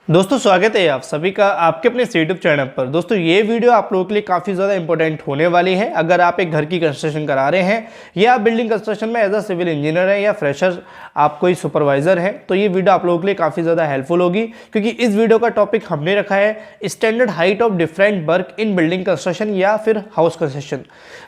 दोस्तों स्वागत है आप सभी का आपके अपने यूट्यूब चैनल पर। दोस्तों ये वीडियो आप लोगों के लिए काफ़ी ज़्यादा इंपॉर्टेंट होने वाली है। अगर आप एक घर की कंस्ट्रक्शन करा रहे हैं या आप बिल्डिंग कंस्ट्रक्शन में एज अ सिविल इंजीनियर है या फ्रेशर आप कोई सुपरवाइजर हैं, तो ये वीडियो आप लोगों के लिए काफ़ी ज़्यादा हेल्पफुल होगी, क्योंकि इस वीडियो का टॉपिक हमने रखा है standard height of different work in building construction या फिर हाउस कंस्ट्रक्शन।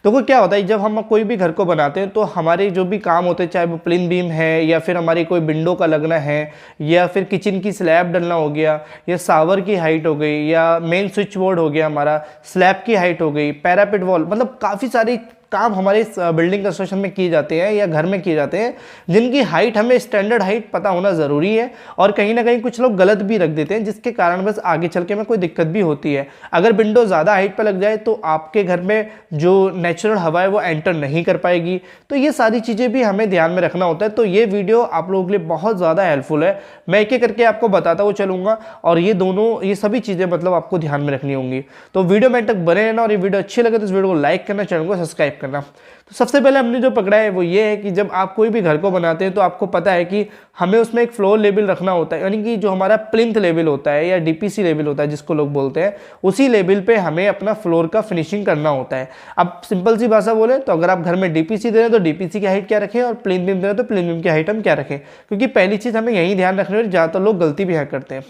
देखो क्या होता है, जब हम कोई भी घर को बनाते हैं तो हमारे जो भी काम होते हैं, चाहे वो प्लिन बीम है या फिर हमारी कोई विंडो का लगना है या फिर किचन की स्लैब डलना हो गया या सावर की हाइट हो गई या मेन स्विच बोर्ड हो गया, हमारा स्लैब की हाइट हो गई, पैरापेट वॉल, मतलब काफ़ी सारी काम हमारे बिल्डिंग कंस्ट्रक्शन में किए जाते हैं या घर में किए जाते हैं, जिनकी हाइट हमें स्टैंडर्ड हाइट पता होना ज़रूरी है। और कहीं ना कहीं कुछ लोग गलत भी रख देते हैं, जिसके कारण बस आगे चल के में कोई दिक्कत भी होती है। अगर विंडो ज़्यादा हाइट पर लग जाए तो आपके घर में जो नेचुरल हवा है वो एंटर नहीं कर पाएगी। तो ये सारी चीज़ें भी हमें ध्यान में रखना होता है। तो ये वीडियो आप लोगों के लिए बहुत ज़्यादा हेल्पफुल है। मैं एक एक करके आपको बताता हुआ चलूँगा और ये सभी चीज़ें मतलब आपको ध्यान में रखनी होंगी। तो वीडियो में तक बने रहना और ये वीडियो अच्छी लगे तो इस वीडियो को लाइक करना, चैनल को सब्सक्राइब करना। तो सबसे पहले हमने जो पकड़ा है वो ये है कि जब आप कोई भी घर को बनाते हैं तो आपको पता है कि हमें उसमें एक फ्लोर लेवल रखना होता है, यानी कि जो हमारा प्लिंथ लेवल होता है या डीपीसी लेवल होता है जिसको लोग बोलते हैं, उसी लेवल पे हमें अपना फ्लोर का फिनिशिंग करना होता है। अब सिंपल सी भाषा बोले तो अगर आप घर में डीपीसी दे रहे हैं तो डीपीसी की हाइट क्या रखें और प्लिंथ बीम दे रहे हैं तो प्लिंथ बीम की हाइट हम क्या रखें, क्योंकि पहली चीज़ हमें यही ध्यान रखनी है। ज़्यादातर लोग गलती भी यहाँ करते हैं।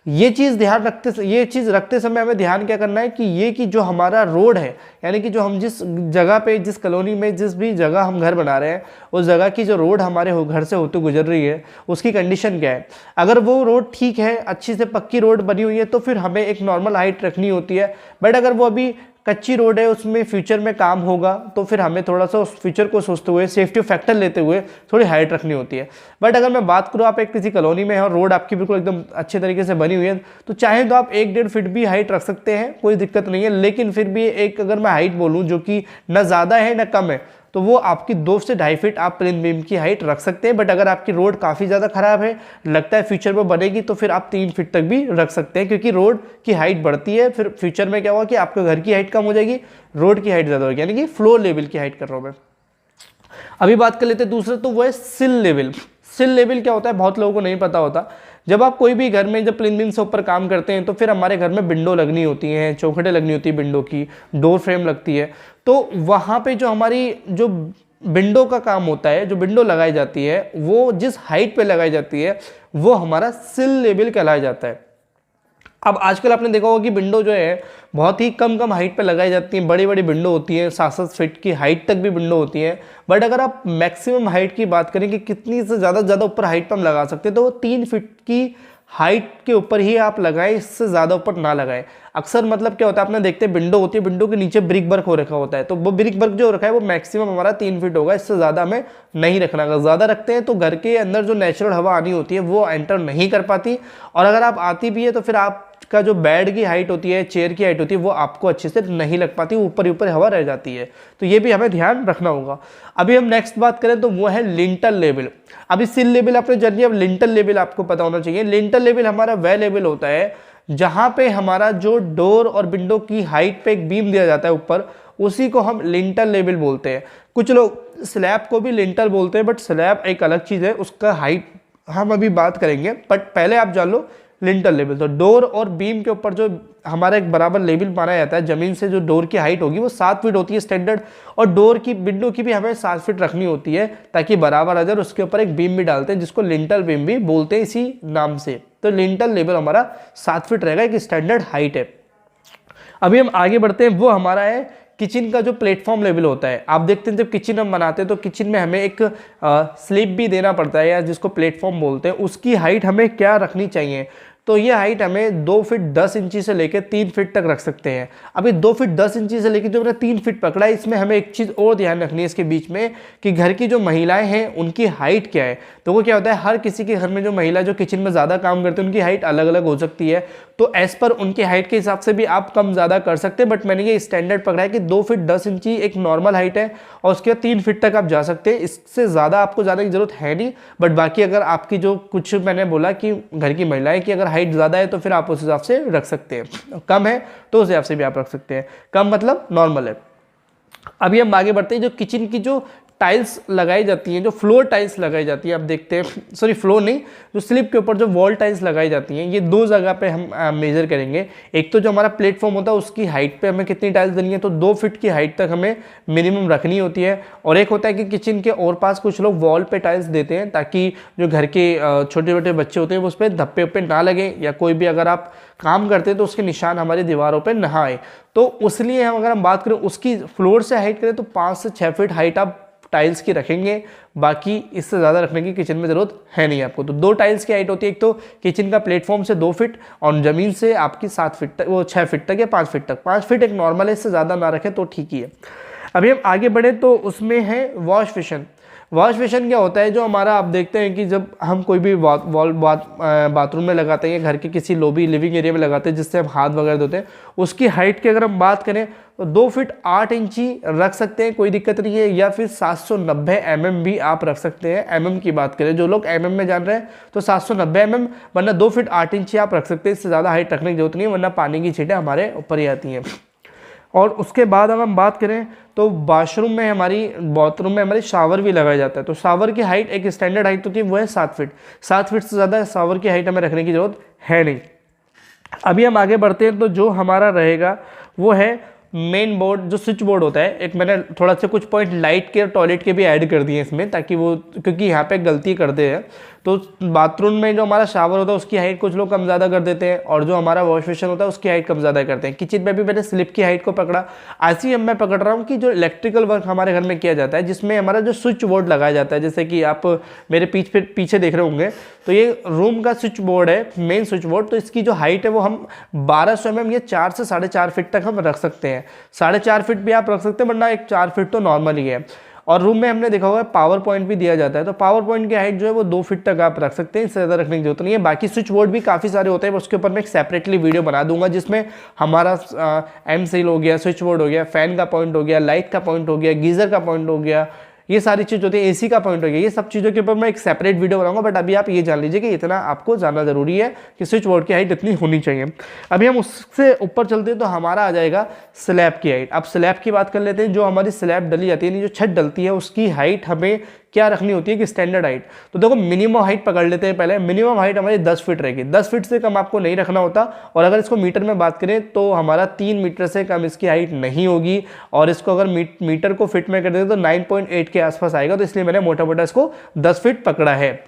ये चीज़ रखते समय हमें ध्यान क्या करना है कि ये कि जो हमारा रोड है, यानी कि जो हम जिस जगह पे, जिस कॉलोनी में, जिस भी जगह हम घर बना रहे हैं, उस जगह की जो रोड हमारे घर से होते गुजर रही है उसकी कंडीशन क्या है। अगर वो रोड ठीक है, अच्छी से पक्की रोड बनी हुई है, तो फिर हमें एक नॉर्मल हाइट रखनी होती है। बट अगर वो अभी कच्ची रोड है, उसमें फ्यूचर में काम होगा, तो फिर हमें थोड़ा सा उस फ्यूचर को सोचते हुए, सेफ्टी फैक्टर लेते हुए थोड़ी हाइट रखनी होती है। बट अगर मैं बात करूँ, आप एक किसी कॉलोनी में है और रोड आपकी बिल्कुल एकदम अच्छे तरीके से बनी हुई है, तो चाहे तो आप 1-1.5 फीट भी हाइट रख सकते हैं, कोई दिक्कत नहीं है। लेकिन फिर भी एक अगर मैं हाइट बोलूँ जो कि ना ज़्यादा है ना कम है, तो वो आपकी 2 से 2.5 फीट आप प्लिंथ बीम की हाइट रख सकते हैं। बट अगर आपकी रोड काफ़ी ज़्यादा खराब है, लगता है फ्यूचर में बनेगी, तो फिर आप 3 फीट तक भी रख सकते हैं, क्योंकि रोड की हाइट बढ़ती है। फिर फ्यूचर में क्या होगा कि आपके घर की हाइट कम हो जाएगी, रोड की हाइट ज़्यादा होगी, यानी कि फ्लोर लेवल की हाइट कर रहा हूँ मैं। अभी बात कर लेते हैं दूसरा, तो वो है सिल लेवल। सिल लेवल क्या होता है, बहुत लोगों को नहीं पता होता। जब आप कोई भी घर में जब प्लिन बीम से ऊपर काम करते हैं तो फिर हमारे घर में विंडो लगनी होती हैं, चौखटें लगनी होती है, विंडो की डोर फ्रेम लगती है। तो वहाँ पे जो हमारी जो विंडो का काम होता है, जो विंडो लगाई जाती है, वो जिस हाइट पे लगाई जाती है वो हमारा सिल लेवल कहलाया जाता है। अब आजकल आपने देखा होगा कि विंडो जो है बहुत ही कम हाइट पे लगाई जाती हैं। बड़ी बड़ी विंडो होती हैं, 7-7 फीट की हाइट तक भी विंडो होती है। बट अगर आप मैक्सिमम हाइट की बात करें कि कितनी से ज़्यादा ऊपर हाइट पर हम लगा सकते हैं, तो वो 3 फीट की हाइट के ऊपर ही आप लगाएं, इससे ज़्यादा ऊपर ना लगाएं। अक्सर मतलब क्या होता है, आपने देखते हैं विंडो होती है, विंडो के नीचे ब्रिक वर्क हो रखा होता है, तो वो ब्रिक वर्क जो रखा है वो मैक्सिमम हमारा 3 फीट होगा, इससे ज़्यादा हमें नहीं रखना। अगर ज़्यादा रखते हैं तो घर के अंदर जो नेचुरल हवा आनी होती है वो एंटर नहीं कर पाती, और अगर आप आती भी है तो फिर आपका जो बेड की हाइट होती है, चेयर की हाइट होती है, वो आपको अच्छे से नहीं लग पाती, ऊपर ऊपर हवा रह जाती है। तो ये भी हमें ध्यान रखना होगा। अभी हम नेक्स्ट बात करें तो वो है लिंटल लेवल। अभी सिल लेवल आपने जान लिया, अब लिंटल लेवल आपको पता होना चाहिए। लिंटल लेवल हमारा वह लेवल होता है जहां पे हमारा जो डोर और विंडो की हाइट पे एक बीम दिया जाता है ऊपर, उसी को हम लिंटल लेवल बोलते हैं। कुछ लोग स्लैब को भी लिंटल बोलते हैं, बट स्लैब एक अलग चीज़ है, उसका हाइट हम अभी बात करेंगे। बट पहले आप जान लो लिंटल लेवल। तो डोर और बीम के ऊपर जो हमारा एक बराबर लेवल माना जाता है, जमीन से जो डोर की हाइट होगी वो 7 फीट होती है स्टैंडर्ड, और डोर की विंडो की भी हमें 7 फीट रखनी होती है ताकि बराबर आ जाए। उसके ऊपर एक बीम भी डालते हैं जिसको लिंटल बीम भी बोलते हैं इसी नाम से। तो लिंटल लेवल हमारा 7 फीट रहेगा, एक स्टैंडर्ड हाइट है। अभी हम आगे बढ़ते हैं, वो हमारा है किचन का जो प्लेटफॉर्म लेवल होता है। आप देखते हैं जब किचन हम बनाते हैं तो किचन में हमें एक स्लिप भी देना पड़ता है, या जिसको प्लेटफॉर्म बोलते हैं। उसकी हाइट हमें क्या रखनी चाहिए, तो ये हाइट हमें 2 फीट 10 इंची से लेकर 3 फीट तक रख सकते हैं। अभी 2 फीट 10 इंची से लेकर जो मैंने 3 फीट पकड़ा है, इसमें हमें एक चीज़ और ध्यान रखनी है इसके बीच में कि घर की जो महिलाएं हैं उनकी हाइट क्या है। तो वो क्या होता है, हर किसी के घर में जो महिला जो किचन में ज़्यादा काम करते हैं उनकी हाइट अलग अलग हो सकती है। तो एज पर उनकी हाइट के हिसाब से भी आप कम ज़्यादा कर सकते हैं। बट मैंने ये स्टैंडर्ड पकड़ा है कि 2 फीट 10 इंची एक नॉर्मल हाइट है, और उसके बाद 3 फीट तक आप जा सकते हैं। इससे ज़्यादा आपको जाने की जरूरत है नहीं। बट बाकी अगर आपकी जो कुछ मैंने बोला कि घर की महिलाएं की अगर हाइट ज़्यादा है तो फिर आप उस हिसाब से रख सकते हैं, कम है तो उस हिसाब से भी आप रख सकते हैं। कम मतलब नॉर्मल है। अभी हम आगे बढ़ते हैं, जो किचन की जो टाइल्स लगाई जाती हैं, जो फ्लोर टाइल्स लगाई जाती है, आप देखते हैं, सॉरी फ्लोर नहीं, जो स्लिप के ऊपर जो वॉल टाइल्स लगाई जाती हैं, ये दो जगह पे हम मेजर करेंगे। एक तो जो हमारा प्लेटफॉर्म होता है उसकी हाइट पे हमें कितनी टाइल्स देनी है, तो 2 फीट की हाइट तक हमें मिनिमम रखनी होती है। और एक होता है कि किचन के और पास कुछ लोग वॉल पे टाइल्स देते हैं ताकि जो घर के छोटे छोटे बच्चे होते हैं वो उस पर धब्बे उप्पे ना लगे, या कोई भी अगर आप काम करते हैं तो उसके निशान हमारी दीवारों पे ना आए। तो उसलिए अगर हम बात करें उसकी फ्लोर से हाइट करें तो 5 से 6 फीट हाइट आप टाइल्स की रखेंगे, बाकी इससे ज़्यादा रखने की किचन में ज़रूरत है नहीं आपको। तो 2 टाइल्स की हाइट होती है, एक तो किचन का प्लेटफॉर्म से 2 फीट और ज़मीन से आपकी 7 फीट तक, वो 6 फीट तक या 5 फीट तक। 5 फीट एक नॉर्मल है, इससे ज़्यादा ना रखें तो ठीक ही है। अभी हम आगे बढ़े तो उसमें है वॉश बेसिन। वॉश बेसिन क्या होता है, जो हमारा आप देखते हैं कि जब हम कोई भी बाथरूम में लगाते हैं या घर के किसी लॉबी लिविंग एरिया में लगाते हैं जिससे हम हाथ वगैरह धोते हैं, उसकी हाइट की अगर हम बात करें तो 2 फीट 8 इंची रख सकते हैं, कोई दिक्कत नहीं है, या फिर 790 mm भी आप रख सकते हैं। mm की बात करें, जो लोग mm में जान रहे हैं तो 790 mm, वरना 2 फीट 8 इंची आप रख सकते हैं। इससे ज़्यादा हाइट रखने की जरूरत नहीं है, वरना पानी की छींटें हमारे ऊपर ही आती हैं। और उसके बाद अगर हम बात करें तो बाथरूम में हमारी शावर भी लगाया जाता है। तो शावर की हाइट एक स्टैंडर्ड हाइट होती है, वो है 7 फीट। 7 फीट से ज़्यादा शावर की हाइट हमें रखने की ज़रूरत है नहीं। अभी हम आगे बढ़ते हैं तो जो हमारा रहेगा वो है मेन बोर्ड, जो स्विच बोर्ड होता है। एक मैंने थोड़ा सा कुछ पॉइंट लाइट के और टॉयलेट के भी ऐड कर दिए इसमें, ताकि वो, क्योंकि यहाँ पे गलती करते हैं। तो बाथरूम में जो हमारा शावर होता है उसकी हाइट कुछ लोग कम ज़्यादा कर देते हैं, और जो हमारा वॉश बेसिन होता है उसकी हाइट कम ज़्यादा करते हैं। किचन में भी मैंने स्लिप की हाइट को पकड़ा। ऐसे ही मैं पकड़ रहा हूँ कि जो इलेक्ट्रिकल वर्क हमारे घर में किया जाता है, जिसमें हमारा जो स्विच बोर्ड लगाया जाता है, जैसे कि आप मेरे पीछे देख रहे होंगे, तो ये रूम का स्विच बोर्ड है, मेन स्विच बोर्ड। तो इसकी जो हाइट है वो हम 1200 mm या 4 से 4.5 फीट तक हम रख सकते हैं। 4.5 फीट भी आप रख सकते हैं, वरना एक 4 फीट तो नॉर्मल ही है। और रूम में हमने देखा होगा पावर पॉइंट भी दिया जाता है, तो पावर पॉइंट की हाइट जो है वो 2 फीट तक आप रख सकते हैं, इससे ज़्यादा रखने की जरूरत नहीं है। बाकी स्विच बोर्ड भी काफ़ी सारे होते हैं, उसके ऊपर मैं एक सेपरेटली वीडियो बना दूंगा, जिसमें हमारा एम सील हो गया, स्विच बोर्ड हो गया, फैन का पॉइंट हो गया, लाइट का पॉइंट हो गया, गीज़र का पॉइंट हो गया, ये सारी चीज़ होती है, एसी का पॉइंट हो गया, ये सब चीज़ों के ऊपर मैं एक सेपरेट वीडियो बनाऊंगा। बट अभी आप ये जान लीजिए कि इतना आपको जानना जरूरी है कि स्विच बोर्ड की हाइट इतनी होनी चाहिए। अभी हम उससे ऊपर चलते हैं तो हमारा आ जाएगा स्लैब की हाइट। अब स्लैब की बात कर लेते हैं। जो हमारी स्लैब डली जाती है, जो छत डलती है, उसकी हाइट हमें क्या रखनी होती है कि स्टैंडर्ड हाइट। तो देखो मिनिमम हाइट पकड़ लेते हैं पहले। मिनिमम हाइट हमारी 10 फीट रहेगी, 10 फीट से कम आपको नहीं रखना होता। और अगर इसको मीटर में बात करें तो हमारा 3 मीटर से कम इसकी हाइट नहीं होगी। और इसको अगर मीटर को फिट में कर दें तो 9.8 के आसपास आएगा। तो इसलिए मैंने मोटा मोटा इसको 10 फीट पकड़ा है।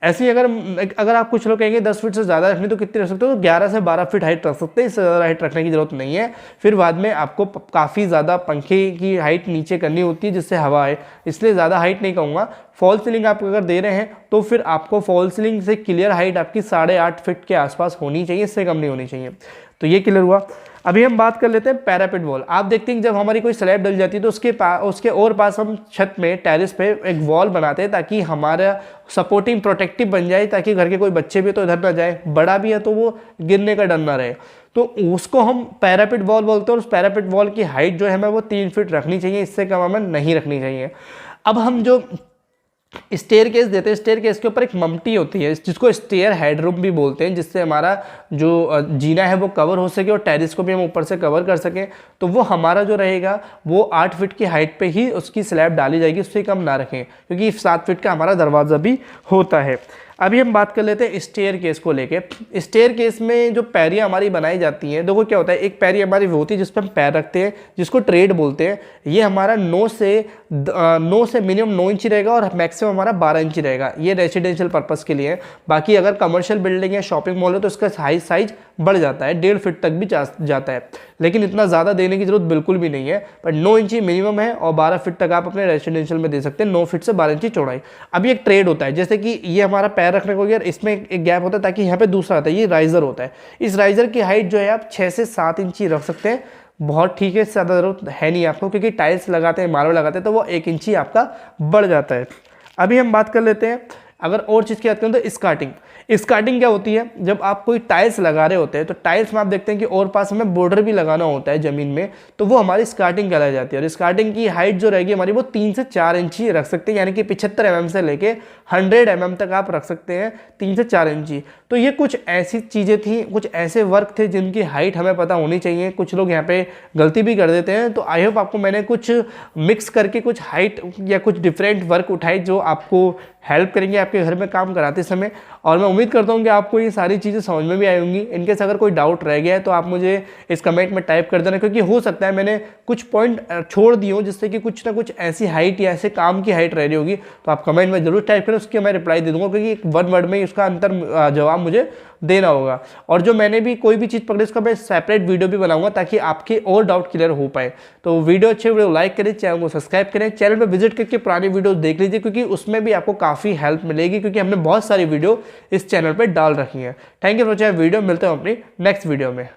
ऐसे ही अगर आप कुछ लोग कहेंगे 10 फीट से ज़्यादा रखनी तो कितनी रख सकते हो, तो 11 से 12 फीट हाइट रख सकते हैं। इससे ज़्यादा हाइट रखने की जरूरत नहीं है। फिर बाद में आपको काफ़ी ज़्यादा पंखे की हाइट नीचे करनी होती है जिससे हवा आए, इसलिए ज़्यादा हाइट नहीं कहूँगा। फॉल सीलिंग आप अगर दे रहे हैं तो फिर आपको फॉल सीलिंग से क्लियर हाइट आपकी 8.5 फीट के आसपास होनी चाहिए, इससे कम नहीं होनी चाहिए। तो ये क्लियर हुआ। अभी हम बात कर लेते हैं पैरापेट वॉल। आप देखते हैं जब हमारी कोई स्लैब डल जाती है तो उसके और पास हम छत में टेरेस पे एक वॉल बनाते हैं, ताकि हमारा सपोर्टिंग प्रोटेक्टिव बन जाए, ताकि घर के कोई बच्चे भी तो इधर ना जाए, बड़ा भी है तो वो गिरने का डर ना रहे। तो उसको हम पैरापेट वॉल बोलते हैं। और उस पैरापेट वॉल की हाइट जो है हमें वो 3 फीट रखनी चाहिए, इससे कम हमें नहीं रखनी चाहिए। अब हम जो स्टेयर केस देते हैं, स्टेयर केस के ऊपर एक ममटी होती है जिसको स्टेयर हेडरूम भी बोलते हैं, जिससे हमारा जो जीना है वो कवर हो सके और टेरेस को भी हम ऊपर से कवर कर सकें। तो वो हमारा जो रहेगा वो 8 फीट की हाइट पे ही उसकी स्लैब डाली जाएगी, उससे कम ना रखें, क्योंकि 7 फीट का हमारा दरवाज़ा भी होता है। अभी हम बात कर लेते हैं स्टेयर केस को लेके। स्टेयर केस में जो पैरियाँ हमारी बनाई जाती हैं, देखो क्या होता है, एक पैरी हमारी वो होती है जिस पर हम पैर रखते हैं, जिसको ट्रेड बोलते हैं। ये हमारा 9 से मिनिमम 9 इंची रहेगा और मैक्सिमम हमारा 12 इंची रहेगा। ये रेसिडेंशियल पर्पस के लिए है। बाकी अगर कमर्शियल बिल्डिंग है, शॉपिंग मॉल है, तो इसका साइज बढ़ जाता है, 1.5 फीट तक भी जाता है, लेकिन इतना ज़्यादा देने की जरूरत बिल्कुल भी नहीं है। पर 9 इंची मिनिमम है और 12 फीट तक आप अपने रेसिडेंशियल में दे सकते हैं, 9 फीट से 12 इंची चौड़ाई। अभी एक ट्रेड होता है, जैसे कि ये हमारा पैर रखने को गया, इसमें एक गैप होता है ताकि यहाँ पे दूसरा आता है, ये राइजर होता है। इस राइजर की हाइट जो है आप 6 से 7 इंची रख सकते हैं, बहुत ठीक है, इससे ज़्यादा जरूरत है नहीं आपको, क्योंकि टाइल्स लगाते हैं, मार्बल लगाते हैं, तो वो 1 इंची आपका बढ़ जाता है। अभी हम बात कर लेते हैं, अगर और चीज़ की बात करें तो स्कार्टिंग। स्कार्टिंग क्या होती है, जब आप कोई टाइल्स लगा रहे होते हैं तो टाइल्स में आप देखते हैं कि और पास हमें बॉर्डर भी लगाना होता है ज़मीन में, तो वो हमारी स्कार्टिंग कहलाई जाती है। और स्कार्टिंग की हाइट जो रहेगी हमारी वो 3 से 4 इंची रख सकते हैं, यानी कि 75 mm से लेके 100 mm तक आप रख सकते हैं, 3 से 4 इंची। तो ये कुछ ऐसी चीज़ें थी, कुछ ऐसे वर्क थे जिनकी हाइट हमें पता होनी चाहिए। कुछ लोग यहाँ पे गलती भी कर देते हैं। तो आई होप आपको मैंने कुछ मिक्स करके कुछ हाइट या कुछ डिफरेंट वर्क उठाए जो आपको हेल्प करेंगे आपके घर में काम कराते समय। और मैं उम्मीद करता हूँ कि आपको ये सारी चीज़ें समझ में भी आई होंगी। इनकेस अगर कोई डाउट रह गया है तो आप मुझे इस कमेंट में टाइप कर देना, क्योंकि हो सकता है मैंने कुछ पॉइंट छोड़ दिए हो जिससे कि कुछ ना कुछ ऐसी हाइट या ऐसे काम की हाइट रह रही होगी। तो आप कमेंट में जरूर टाइप करें, उसकी मैं रिप्लाई दे दूंगा, क्योंकि एक वन वर्ड में ही उसका अंतर जवाब मुझे देना होगा। और जो मैंने भी कोई भी चीज़ पकड़ी उसका मैं सेपरेट वीडियो भी बनाऊंगा ताकि आपके और डाउट क्लियर हो पाए। तो वीडियो अच्छे वीडियो लाइक करें, चैनल को सब्सक्राइब करें, चैनल पर विजिट करके पुरानी वीडियो देख लीजिए, क्योंकि उसमें भी आपको काफ़ी हेल्प मिलेगी, क्योंकि हमने बहुत सारी वीडियो इस चैनल पर डाल रखी है। Thank you for watching video. मिलते हैं अपनी नेक्स्ट वीडियो में।